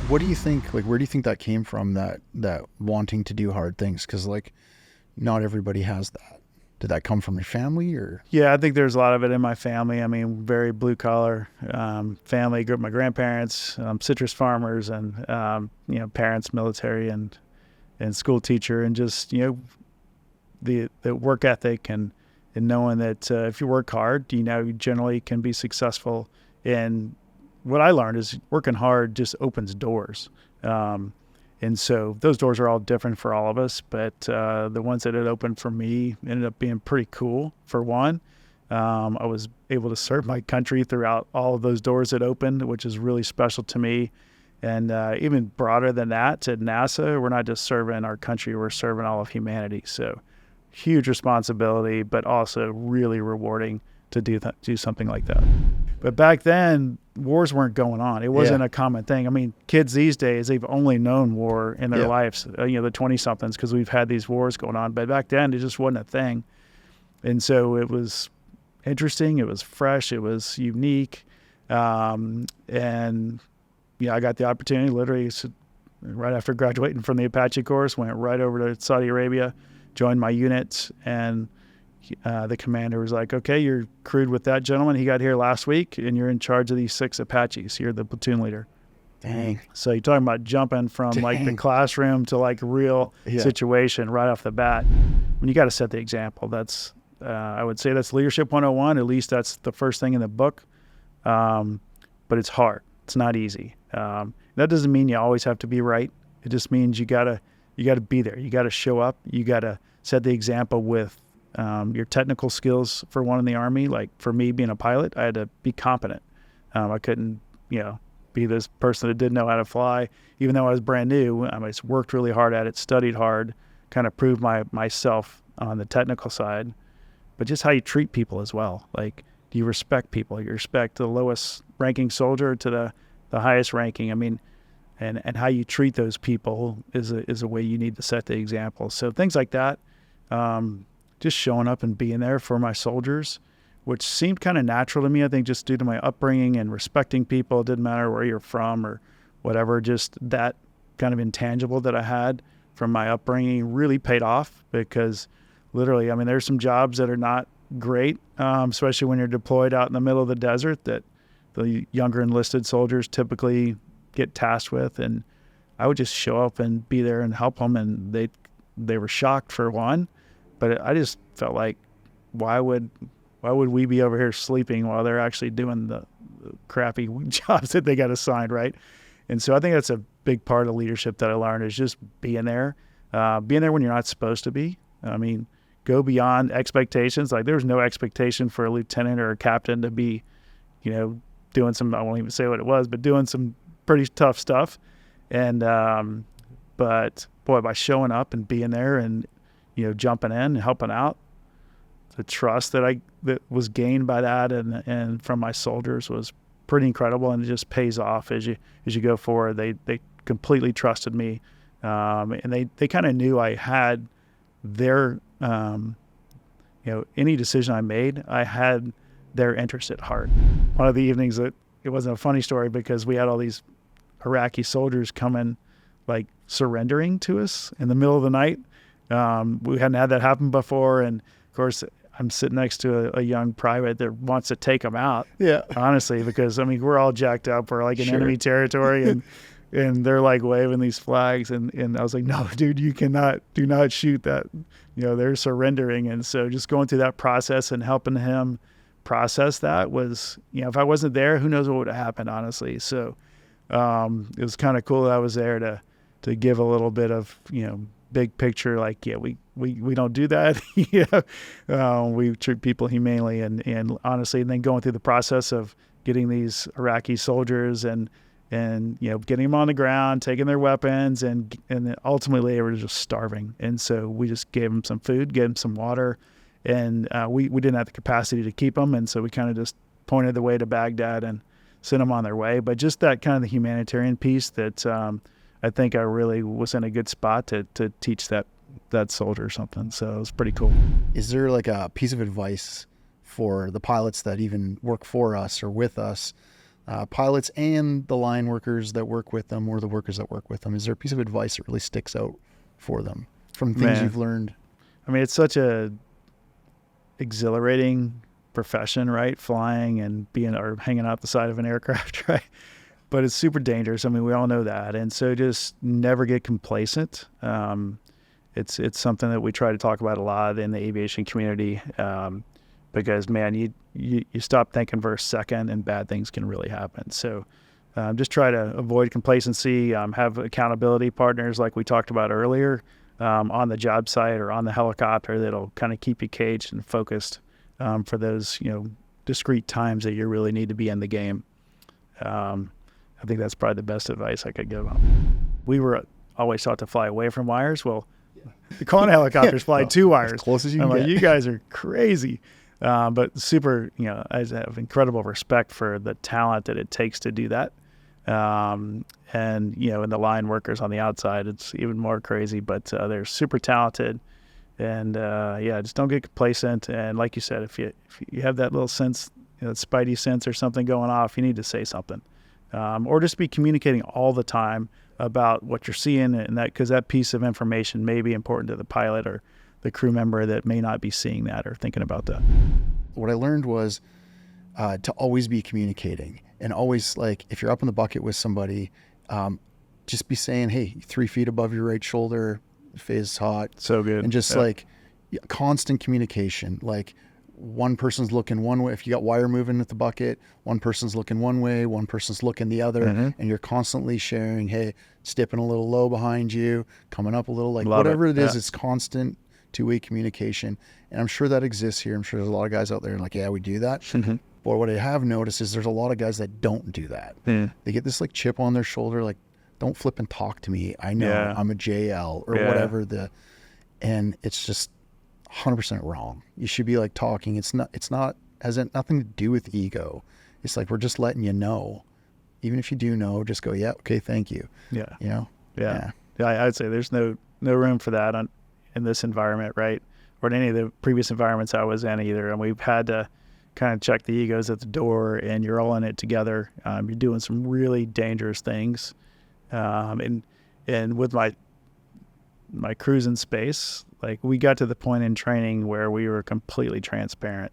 What do you think, like, where do you think that came from, that wanting to do hard things? Because, like, not everybody has that. Did that come from your family, or? Yeah, I think there's a lot of it in my family. I mean, very blue collar family. Grew up, my grandparents, citrus farmers, and parents military and school teacher, and just the work ethic and knowing that if you work hard, you generally can be successful. And what I learned is working hard just opens doors. And so those doors are all different for all of us, but the ones that had opened for me ended up being pretty cool. For one, I was able to serve my country throughout all of those doors that opened, which is really special to me. And even broader than that, at NASA, we're not just serving our country, we're serving all of humanity. So huge responsibility, but also really rewarding to do something like that. But back then, wars weren't going on. It wasn't a common thing. I mean, kids these days, they've only known war in their lives, the 20-somethings, because we've had these wars going on. But back then, it just wasn't a thing. And so it was interesting. It was fresh. It was unique. And, I got the opportunity literally right after graduating from the Apache course, went right over to Saudi Arabia, joined my unit, and the commander was like, okay, you're crewed with that gentleman. He got here last week, and you're in charge of these 6 Apaches. You're the platoon leader. Dang. So you're talking about jumping from like the classroom to like real situation right off the bat. When you got to set the example, that's I would say that's leadership 101. At least that's the first thing in the book. But it's hard. It's not easy. That doesn't mean you always have to be right. It just means you gotta be there. You gotta show up. You gotta set the example with your technical skills. For one in the Army, like for me being a pilot, I had to be competent. I couldn't, be this person that didn't know how to fly, even though I was brand new. I just worked really hard at it, studied hard, kind of proved myself on the technical side, but just how you treat people as well. Like, do you respect people? You respect the lowest ranking soldier to the highest ranking. I mean, and how you treat those people is a way you need to set the example. So things like that, just showing up and being there for my soldiers, which seemed kind of natural to me, I think, just due to my upbringing and respecting people. It didn't matter where you're from or whatever, just that kind of intangible that I had from my upbringing really paid off, because literally, I mean, there's some jobs that are not great, especially when you're deployed out in the middle of the desert, that the younger enlisted soldiers typically get tasked with. And I would just show up and be there and help them. And they were shocked, for one, but I just felt like, why would we be over here sleeping while they're actually doing the crappy jobs that they got assigned, right? And so I think that's a big part of leadership that I learned, is just being there when you're not supposed to be. I mean, go beyond expectations. Like, there's no expectation for a lieutenant or a captain to be, doing some, I won't even say what it was, but doing some pretty tough stuff. And, but boy, by showing up and being there and, jumping in and helping out, the trust that was gained by that and from my soldiers was pretty incredible. And it just pays off as you go forward. They completely trusted me. And they kind of knew I had their, any decision I made, I had their interest at heart. One of the evenings, it wasn't a funny story, because we had all these Iraqi soldiers coming, like, surrendering to us in the middle of the night. We hadn't had that happen before. And of course, I'm sitting next to a young private that wants to take them out. Yeah. Honestly, because, I mean, we're all jacked up. We're like in enemy territory, and they're like waving these flags. And I was like, no, dude, do not shoot that. They're surrendering. And so just going through that process and helping him process that was, if I wasn't there, who knows what would have happened, honestly. So it was kind of cool that I was there to give a little bit of, big picture, like, we don't do that. We treat people humanely and honestly, and then going through the process of getting these Iraqi soldiers and getting them on the ground, taking their weapons, and then ultimately they were just starving. And so we just gave them some food, gave them some water, and we didn't have the capacity to keep them. And so we kind of just pointed the way to Baghdad and sent them on their way. But just that kind of the humanitarian piece that I think I really was in a good spot to teach that soldier something. So it was pretty cool. Is there like a piece of advice for the pilots that even work for us or with us, pilots and the line workers that work with them, or the workers that work with them? Is there a piece of advice that really sticks out for them from things you've learned? I mean, it's such a exhilarating profession, right? Flying and being or hanging out the side of an aircraft, right? But it's super dangerous. I mean, we all know that. And so just never get complacent. It's something that we try to talk about a lot in the aviation community, because, man, you stop thinking for a second and bad things can really happen. So just try to avoid complacency, have accountability partners like we talked about earlier, on the job site or on the helicopter that'll kind of keep you caged and focused for those, discrete times that you really need to be in the game. I think that's probably the best advice I could give them. We were always taught to fly away from wires. Well, the Kona helicopters fly to wires. As close as you I'm can like, get. you guys are crazy. But super, I have incredible respect for the talent that it takes to do that. And the line workers on the outside, it's even more crazy, but they're super talented. And just don't get complacent. And like you said, if you have that little sense, that spidey sense or something going off, you need to say something. Or just be communicating all the time about what you're seeing, and that, because that piece of information may be important to the pilot or the crew member that may not be seeing that or thinking about that. What I learned was to always be communicating, and always, like, if you're up in the bucket with somebody, just be saying, hey, 3 feet above your right shoulder, phase is hot. So good. And just constant communication. Like, one person's looking one way. If you got wire moving at the bucket, one person's looking one way, one person's looking the other, and you're constantly sharing, hey, it's dipping a little low behind you, coming up a little, like, whatever it is, it's constant two-way communication. And I'm sure that exists here. I'm sure there's a lot of guys out there like, yeah, we do that. But what I have noticed is there's a lot of guys that don't do that. They get this, like, chip on their shoulder, like, don't flip and talk to me. I know I'm a JL or whatever and it's just 100% wrong. You should be, like, talking. It's not has nothing to do with ego. It's like, we're just letting you know. Even if you do know, just go, yeah, okay, thank you. Yeah. I'd say there's no room for that in this environment, right? Or in any of the previous environments I was in either. And we've had to kind of check the egos at the door, and you're all in it together. You're doing some really dangerous things. And with my cruise in space, like, we got to the point in training where we were completely transparent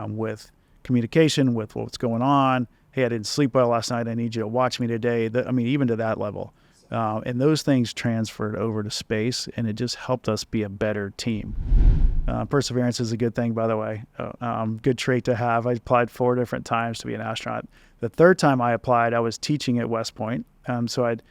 with communication, with what's going on. Hey, I didn't sleep well last night. I need you to watch me today. Even to that level. And those things transferred over to space, and it just helped us be a better team. Perseverance is a good thing, by the way. Good trait to have. I applied 4 different times to be an astronaut. The third time I applied, I was teaching at West Point. So I'd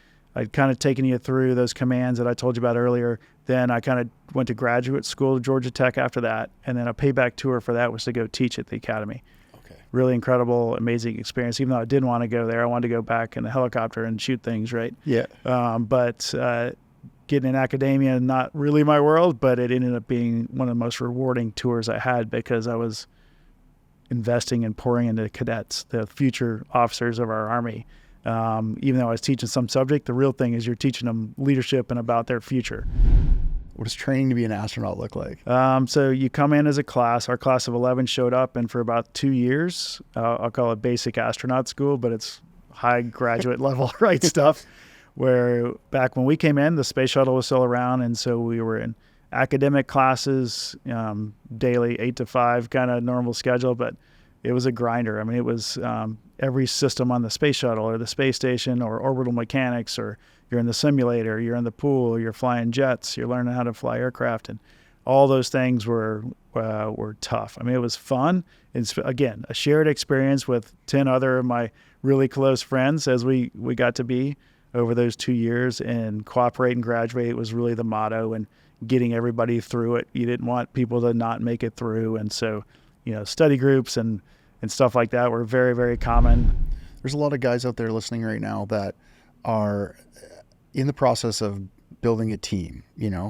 kind of taken you through those commands that I told you about earlier. Then I kind of went to graduate school at Georgia Tech after that. And then a payback tour for that was to go teach at the academy. Okay. Really incredible, amazing experience. Even though I didn't want to go there, I wanted to go back in the helicopter and shoot things, right? Yeah. But getting in academia, not really my world, but it ended up being one of the most rewarding tours I had, because I was investing and pouring into the cadets, the future officers of our Army. Even though I was teaching some subject, the real thing is you're teaching them leadership and about their future. What does training to be an astronaut look like? So you come in as a class. Our class of 11 showed up, and for about 2 years, I'll call it basic astronaut school, but it's high graduate level, right, stuff, where back when we came in, the space shuttle was still around, and so we were in academic classes, daily 8 to 5 kind of normal schedule, but it was a grinder. I mean, it was every system on the space shuttle or the space station or orbital mechanics, or you're in the simulator, you're in the pool, you're flying jets, you're learning how to fly aircraft, and all those things were tough. I mean, it was fun. It's, again, a shared experience with 10 other of my really close friends as we got to be over those 2 years, and cooperate and graduate was really the motto, and getting everybody through it. You didn't want people to not make it through. And so, study groups and stuff like that were very, very common. There's a lot of guys out there listening right now that are in the process of building a team,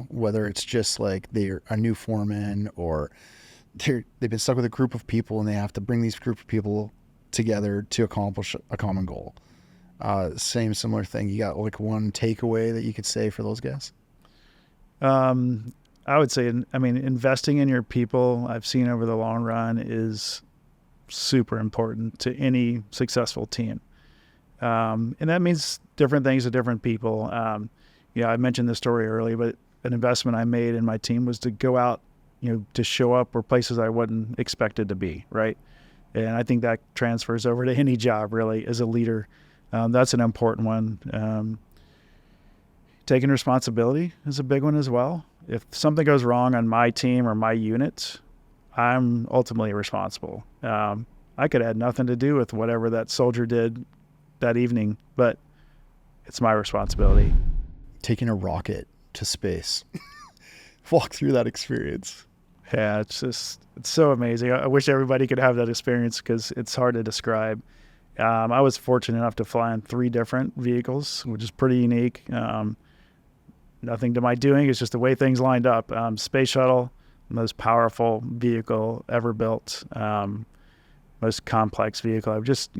whether it's just like they're a new foreman, or they've been stuck with a group of people and they have to bring these group of people together to accomplish a common goal. Similar thing. You got, like, one takeaway that you could say for those guys? I would say, investing in your people, I've seen over the long run, is super important to any successful team. And that means different things to different people. I mentioned this story earlier, but an investment I made in my team was to go out, to show up where places I wasn't expected to be, right? And I think that transfers over to any job, really, as a leader. That's an important one. Taking responsibility is a big one as well. If something goes wrong on my team or my unit, I'm ultimately responsible. I could have nothing to do with whatever that soldier did that evening, but it's my responsibility. Taking a rocket to space. Walk through that experience. Yeah, it's so amazing. I wish everybody could have that experience because it's hard to describe. I was fortunate enough to fly on 3 different vehicles, which is pretty unique. Nothing to my doing. It's just the way things lined up. Space shuttle, most powerful vehicle ever built, most complex vehicle. I've just,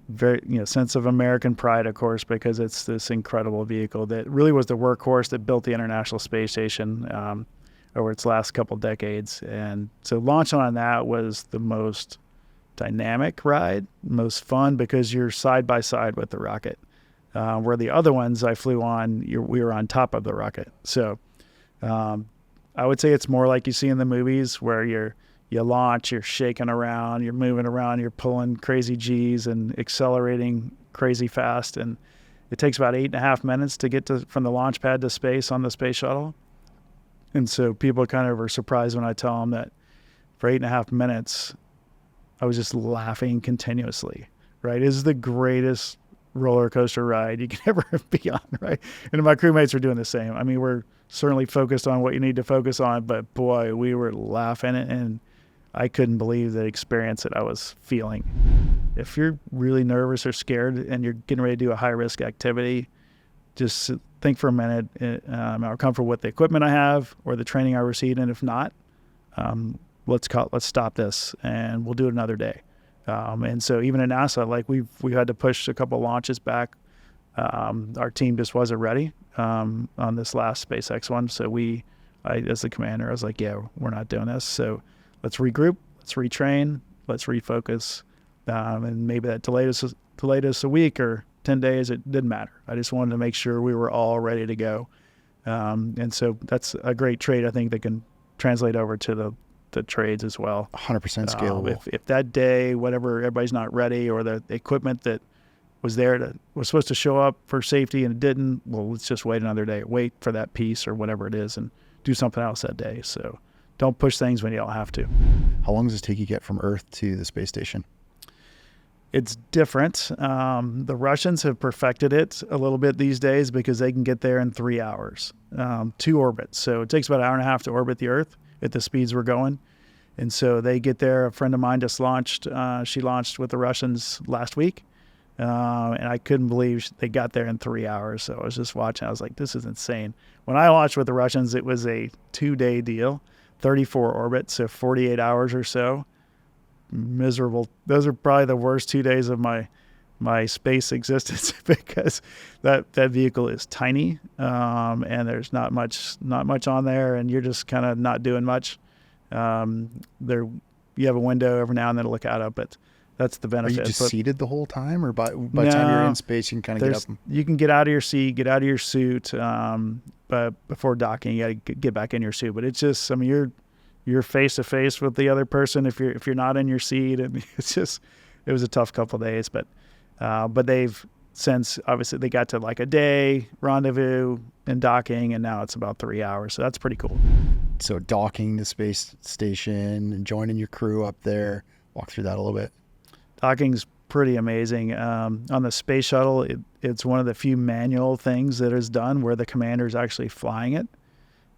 very, sense of American pride, of course, because it's this incredible vehicle that really was the workhorse that built the International Space Station over its last couple decades. And so launching on that was the most dynamic ride, most fun, because you're side by side with the rocket. Where the other ones I flew on, we were on top of the rocket. So I would say it's more like you see in the movies where you launch, you're shaking around, you're moving around, you're pulling crazy G's and accelerating crazy fast. And it takes about 8.5 minutes to get from the launch pad to space on the space shuttle. And so people kind of are surprised when I tell them that for 8.5 minutes, I was just laughing continuously, right? It is the greatest roller coaster ride you can ever be on, right? And my crewmates are doing the same. I mean, we're certainly focused on what you need to focus on, but boy, we were laughing, and I couldn't believe the experience that I was feeling. If you're really nervous or scared and you're getting ready to do a high-risk activity, just think for a minute, am I comfortable with the equipment I have or the training I received? And if not, let's stop this and we'll do it another day. And so even at NASA, like we had to push a couple launches back. Our team just wasn't ready on this last SpaceX one. So I, as the commander, I was like, yeah, we're not doing this. So let's regroup, let's retrain, let's refocus. And maybe that delayed us a week or 10 days. It didn't matter. I just wanted to make sure we were all ready to go. And so that's a great trait, I think, that can translate over to the trades as well. 100% scalable. If that day, whatever, everybody's not ready, or the equipment that was there was supposed to show up for safety and it didn't, well, let's just wait another day. Wait for that piece or whatever it is and do something else that day. So don't push things when you don't have to. How long does it take you to get from Earth to the space station? It's different. The Russians have perfected it a little bit these days because they can get there in 3 hours, 2 orbits. So it takes about 1.5 hours to orbit the Earth at the speeds we're going. And so they get there. A friend of mine just launched. She launched with the Russians last week. And I couldn't believe they got there in 3 hours. So I was just watching. I was like, this is insane. When I launched with the Russians, it was a 2-day deal, 34 orbits, so 48 hours or so. Miserable. Those are probably the worst 2 days of my space existence because that vehicle is tiny, and there's not much on there, and you're just kind of not doing much. You have a window every now and then to look out of, but that's the benefit. Are you just seated the whole time, or by the time you're in space, you can kind of get up? You can get out of your seat, get out of your suit, but before docking, you got to get back in your suit. But it's just, I mean, you're face to face with the other person if you're not in your seat, and it was a tough couple of days, but they've since, obviously, they got to like a day rendezvous and docking, and now it's about 3 hours, so that's pretty cool. So docking the space station and joining your crew up there, walk through that a little bit. Docking's pretty amazing. On the space shuttle, it's one of the few manual things that is done where the commander is actually flying it.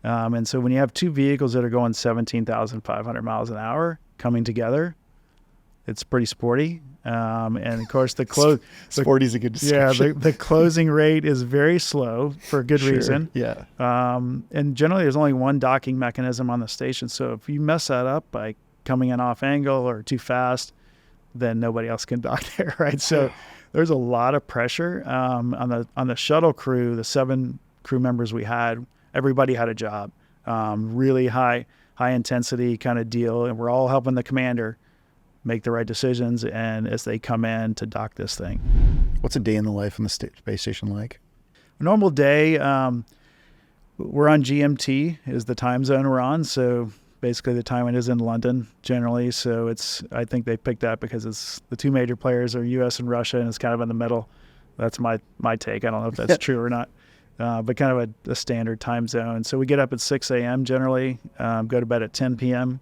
And so when you have 2 vehicles that are going 17,500 miles an hour coming together, it's pretty sporty. And of course, sporty is a good description. Yeah, the closing rate is very slow for a good reason. Yeah. And generally, there's only one docking mechanism on the station. So if you mess that up by coming in off angle or too fast, then nobody else can dock there, right? So there's a lot of pressure on the shuttle crew. The 7 crew members we had, everybody had a job, really high intensity kind of deal, and we're all helping the commander make the right decisions, and as they come in to dock this thing. What's a day in the life on the space station like? A normal day, we're on GMT is the time zone we're on. So basically the time it is in London generally. So I think they picked that because it's the two major players are US and Russia, and it's kind of in the middle. That's my take. I don't know if that's true or not, but kind of a standard time zone. So we get up at 6 a.m. generally, go to bed at 10 p.m.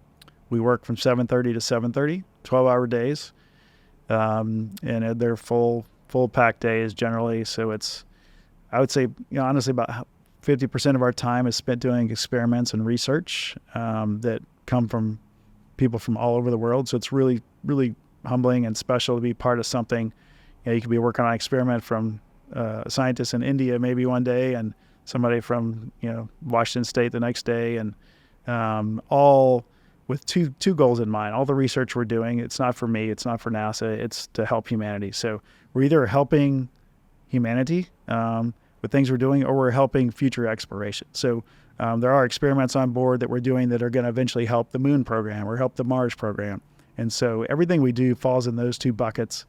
We work from 7:30 to 7:30, 12-hour days, and they're full pack days generally. So I would say, honestly, about 50% of our time is spent doing experiments and research that come from people from all over the world. So it's really, really humbling and special to be part of something. You could be working on an experiment from a scientist in India maybe one day, and somebody from Washington State the next day, and all with two goals in mind. All the research we're doing, it's not for me, it's not for NASA, it's to help humanity. So we're either helping humanity with things we're doing, or we're helping future exploration. So there are experiments on board that we're doing that are going to eventually help the moon program or help the Mars program. And so everything we do falls in those two buckets.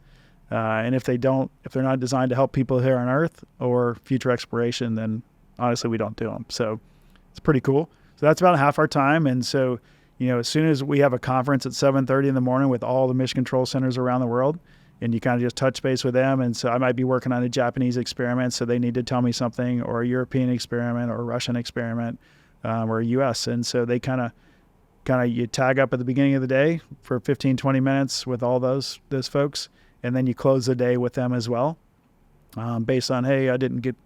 And if they're not designed to help people here on Earth or future exploration, then honestly, we don't do them. So it's pretty cool. So that's about half our time. And so, as soon as we have a conference at 7:30 in the morning with all the mission control centers around the world, and you kind of just touch base with them. And so I might be working on a Japanese experiment, so they need to tell me something, or a European experiment, or a Russian experiment, or a US. And so they kind of you tag up at the beginning of the day for 15, 20 minutes with all those folks. And then you close the day with them as well, based on, hey, I didn't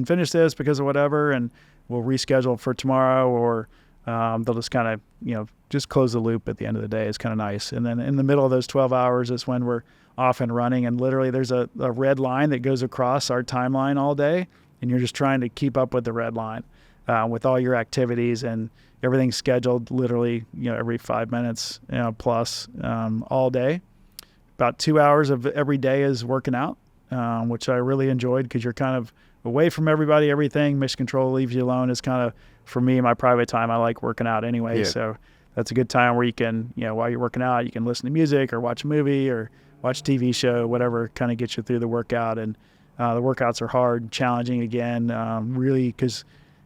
finish this because of whatever, and we'll reschedule for tomorrow, or they'll just kind of, just close the loop at the end of the day. It's kind of nice. And then in the middle of those 12 hours is when we're off and running, and literally there's a red line that goes across our timeline all day, and you're just trying to keep up with the red line with all your activities, and everything's scheduled literally, every 5 minutes, plus all day. About 2 hours of every day is working out, which I really enjoyed, because you're kind of away from everybody, everything. Mission control leaves you alone. Is kind of, for me, my private time. I like working out anyway. Yeah. So that's a good time where you can, while you're working out, you can listen to music or watch a movie or watch a TV show, whatever kind of gets you through the workout. And the workouts are hard, challenging again, really, because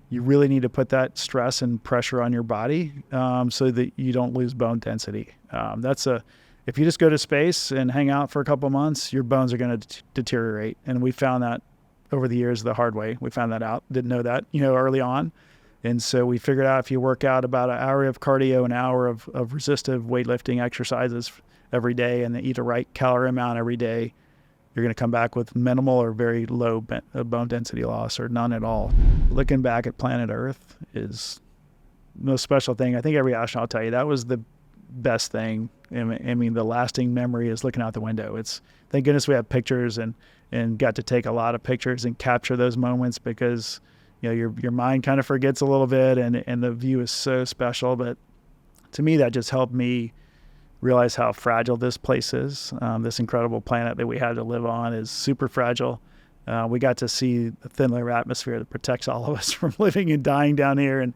you really need to put that stress and pressure on your body so that you don't lose bone density. If you just go to space and hang out for a couple of months, your bones are going to deteriorate. And we found that over the years the hard way. We found that out, didn't know that, early on. And so we figured out if you work out about an hour of cardio, an hour of resistive weightlifting exercises every day, and then eat a right calorie amount every day, you're going to come back with minimal or very low bone density loss, or none at all. Looking back at planet Earth is the most special thing. I think every astronaut will tell you that was the best thing. I mean, the lasting memory is looking out the window. Thank goodness we have pictures and got to take a lot of pictures and capture those moments, because your mind kind of forgets a little bit, and the view is so special. But to me, that just helped me realize how fragile this place is. This incredible planet that we had to live on is super fragile. We got to see the thin layer atmosphere that protects all of us from living and dying down here, and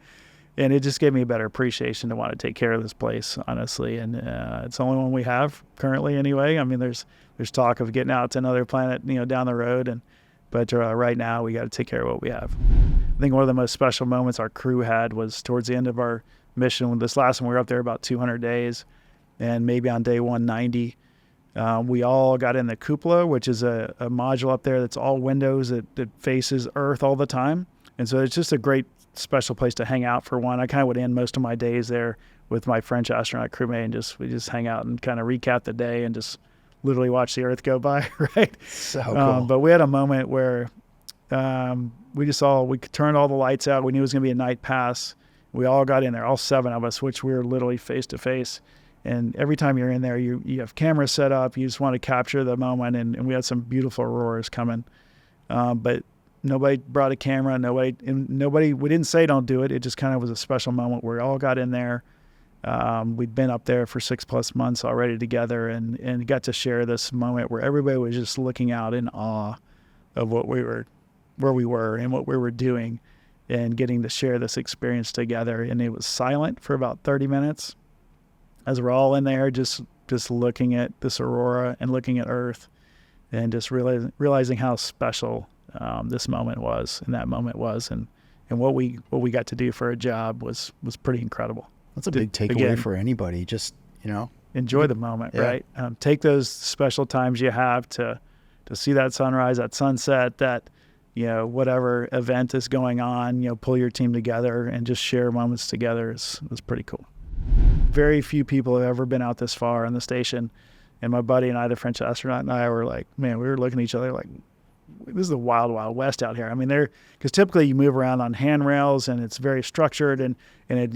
it just gave me a better appreciation to want to take care of this place, honestly. And it's the only one we have currently anyway. I mean, there's talk of getting out to another planet, down the road. But right now we got to take care of what we have. I think one of the most special moments our crew had was towards the end of our mission. When this last one, we were up there about 200 days. And maybe on day 190, we all got in the cupola, which is a module up there that's all windows that faces Earth all the time. And so it's just a great special place to hang out for one. I kind of would end most of my days there with my French astronaut crewmate, and we just hang out and kind of recap the day and just literally watch the Earth go by, right? So cool. But we had a moment where we turned all the lights out. We knew it was going to be a night pass. We all got in there, all 7 of us, which we were literally face to face. And every time you're in there, you have cameras set up. You just want to capture the moment, and we had some beautiful auroras coming. But nobody brought a camera. Nobody. We didn't say don't do it. It just kind of was a special moment where we all got in there. We'd been up there for 6+ months already together, and got to share this moment where everybody was just looking out in awe of where we were and what we were doing, and getting to share this experience together. And it was silent for about 30 minutes as we're all in there just just looking at this aurora and looking at Earth and just realizing how special this moment was and that moment was, and what we got to do for a job was pretty incredible. That's a big takeaway for anybody. Just, enjoy the moment, right? Take those special times you have to see that sunrise, that sunset, that, whatever event is going on, pull your team together and just share moments together is pretty cool. Very few people have ever been out this far on the station. And my buddy and I, the French astronaut, and I were like, man, we were looking at each other like, this is the wild, wild west out here. I mean, because typically you move around on handrails and it's very structured and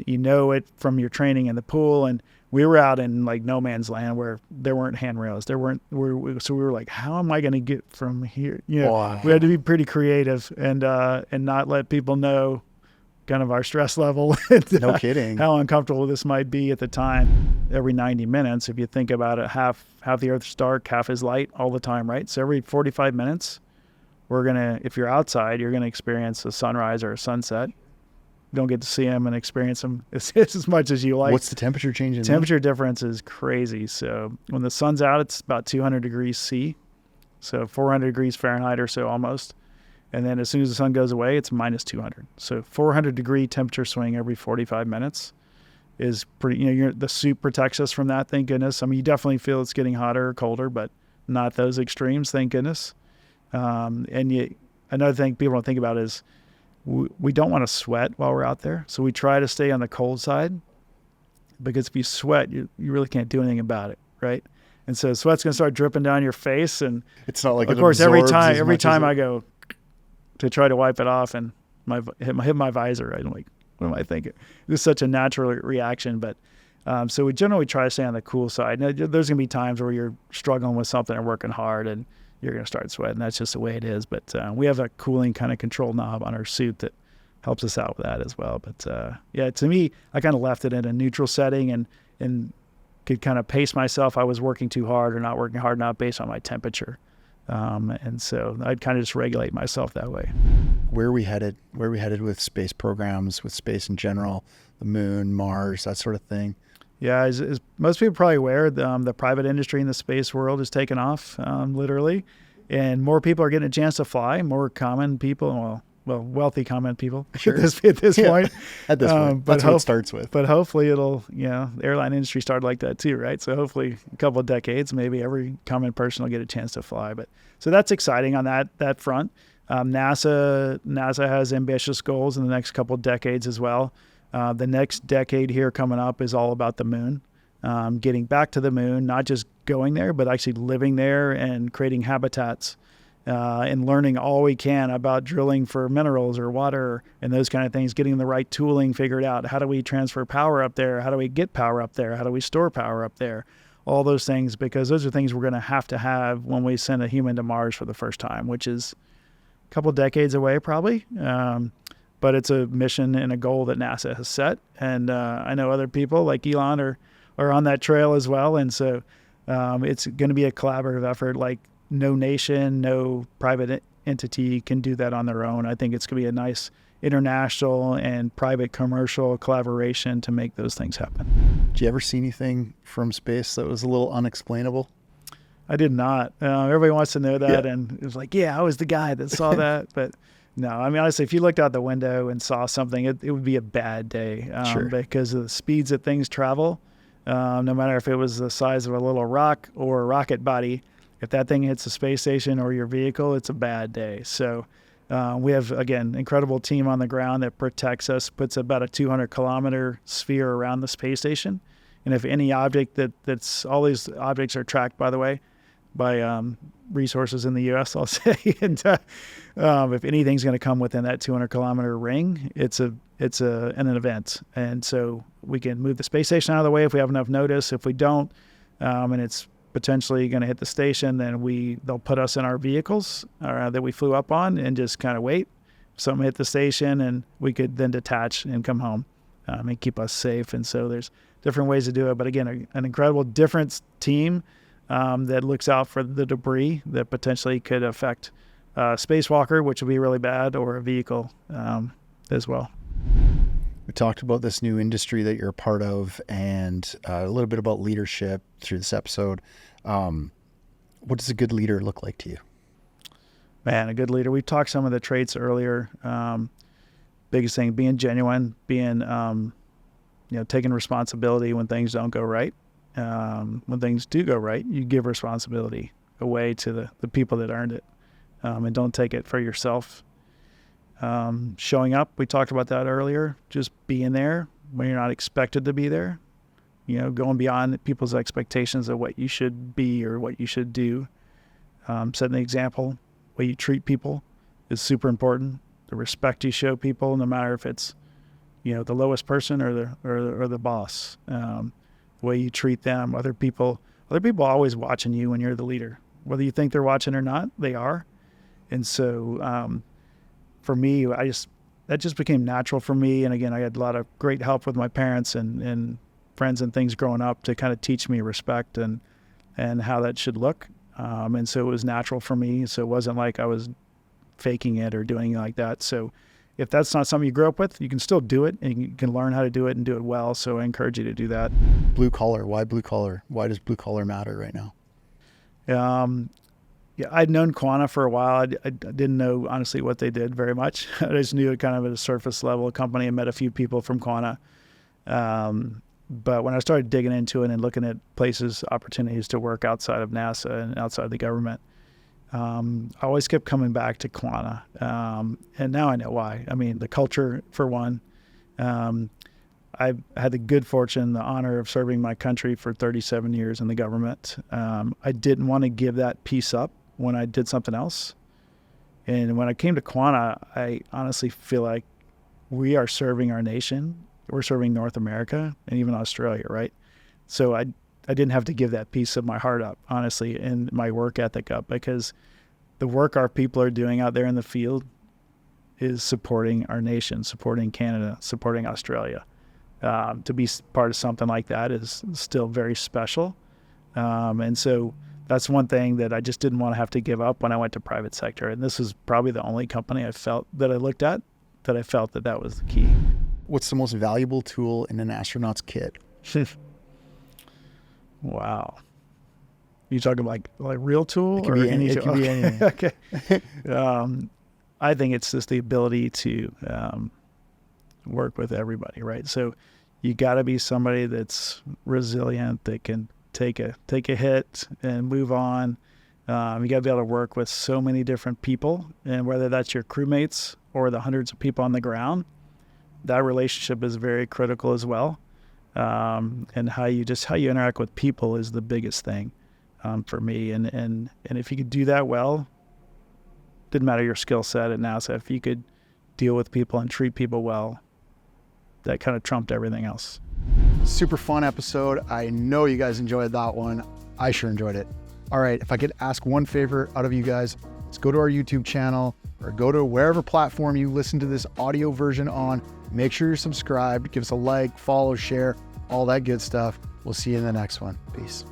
you know it from your training in the pool. And we were out in like no man's land where there weren't handrails. So we were like, how am I going to get from here? Wow. We had to be pretty creative and not let people know kind of our stress level. And, no kidding. How uncomfortable this might be at the time. Every 90 minutes, if you think about it, half the Earth's dark, half is light all the time, right? So every 45 minutes, if you're outside, you're going to experience a sunrise or a sunset. You don't get to see them and experience them as much as you like. What's the temperature change? The temperature difference is crazy. So when the sun's out, it's about 200 degrees C, so 400 degrees Fahrenheit or so almost. And then as soon as the sun goes away, it's minus 200. So 400 degree temperature swing every 45 minutes is pretty, the suit protects us from that, thank goodness. I mean, you definitely feel it's getting hotter or colder, but not those extremes, thank goodness. Another thing people don't think about is we don't want to sweat while we're out there. So we try to stay on the cold side, because if you sweat, you really can't do anything about it, right? And so sweat's going to start dripping down your face. And it's not like, of course, every time I go to try to wipe it off and hit my visor, I'm like, what am I thinking? This is such a natural reaction. But so we generally try to stay on the cool side. Now, there's going to be times where you're struggling with something and working hard and you're going to start sweating. That's just the way it is. But we have a cooling kind of control knob on our suit that helps us out with that as well. But to me, I kind of left it in a neutral setting and could kind of pace myself. I was working too hard or not working hard enough based on my temperature. And so I'd kind of just regulate myself that way. Where are we headed with space programs, with space in general, the moon, Mars, that sort of thing? Yeah, as most people are probably aware, the private industry in the space world has taken off, literally, and more people are getting a chance to fly. More common people, wealthy common people sure. at this point. At this point, that's what it starts with. But hopefully the airline industry started like that too, right? So hopefully a couple of decades, maybe every common person will get a chance to fly. But so that's exciting on that front. NASA has ambitious goals in the next couple of decades as well. The next decade here coming up is all about the moon, getting back to the moon, not just going there, but actually living there and creating habitats and learning all we can about drilling for minerals or water and those kind of things, getting the right tooling figured out. How do we transfer power up there? How do we get power up there? How do we store power up there? All those things, because those are things we're going to have when we send a human to Mars for the first time, which is a couple decades away probably. But it's a mission and a goal that NASA has set. And I know other people like Elon are on that trail as well. And so it's going to be a collaborative effort. Like no nation, no private entity can do that on their own. I think it's going to be a nice international and private commercial collaboration to make those things happen. Did you ever see anything from space that was a little unexplainable? I did not. Everybody wants to know that. Yeah. And it was like, I was the guy that saw that. But no, I mean, honestly, if you looked out the window and saw something, it would be a bad day sure. because of the speeds that things travel. No matter if it was the size of a little rock or a rocket body, if that thing hits a space station or your vehicle, it's a bad day. So we have, again, incredible team on the ground that protects us, puts about a 200-kilometer sphere around the space station. And if any object that's all these objects are tracked, by the way, by resources in the U.S., I'll say. And if anything's going to come within that 200-kilometer ring, it's an event. And so we can move the space station out of the way if we have enough notice. If we don't, and it's potentially going to hit the station, then they'll put us in our vehicles that we flew up on and just kind of wait. Something hit the station, and we could then detach and come home and keep us safe. And so there's different ways to do it. But again, an incredible different team that looks out for the debris that potentially could affect a spacewalker, which would be really bad, or a vehicle as well. We talked about this new industry that you're a part of and a little bit about leadership through this episode. What does a good leader look like to you? Man, a good leader. We talked some of the traits earlier. Biggest thing, being genuine, being, taking responsibility when things don't go right. When things do go right, you give responsibility away to the people that earned it, and don't take it for yourself. Showing up, we talked about that earlier, just being there when you're not expected to be there, going beyond people's expectations of what you should be or what you should do. Setting the example, way you treat people is super important. The respect you show people, no matter if it's, the lowest person or the boss, the way you treat them, other people are always watching you when you're the leader, whether you think they're watching or not, they are. And so, for me, that just became natural for me. And again, I had a lot of great help with my parents and friends and things growing up to kind of teach me respect and how that should look. And so it was natural for me. So it wasn't like I was faking it or doing it like that. So if that's not something you grew up with, you can still do it and you can learn how to do it and do it well. So I encourage you to do that. Blue collar. Why blue collar? Why does blue collar matter right now? Yeah, I'd known Quanta for a while. I didn't know, honestly, what they did very much. I just knew it kind of at a surface level company. I met a few people from Quanta. But when I started digging into it and looking at places, opportunities to work outside of NASA and outside the government, I always kept coming back to Quanta. And now I know why. I mean, the culture, for one. I've had the good fortune, the honor of serving my country for 37 years in the government. I didn't want to give that piece up when I did something else. And when I came to Quanta, I honestly feel like we are serving our nation. We're serving North America and even Australia, right? So I didn't have to give that piece of my heart up, honestly, and my work ethic up, because the work our people are doing out there in the field is supporting our nation, supporting Canada, supporting Australia. To be part of something like that is still very special. And so that's one thing that I just didn't want to have to give up when I went to private sector. And this is probably the only company I looked at that I felt that was the key. What's the most valuable tool in an astronaut's kit? Wow. You talking like real tool or any tool? It can be anything. Okay. I think it's just the ability to work with everybody, right? So you got to be somebody that's resilient, that can take a hit and move on. You got to be able to work with so many different people, and whether that's your crewmates or the hundreds of people on the ground, that relationship is very critical as well. And how you interact with people is the biggest thing for me. And if you could do that well, didn't matter your skill set at NASA, if you could deal with people and treat people well, that kind of trumped everything else. Super fun episode. I know you guys enjoyed that one. I sure enjoyed it. All right, if I could ask one favor out of you guys, let's go to our YouTube channel or go to wherever platform you listen to this audio version on. Make sure you're subscribed, give us a like, follow, share, all that good stuff. We'll see you in the next one. Peace.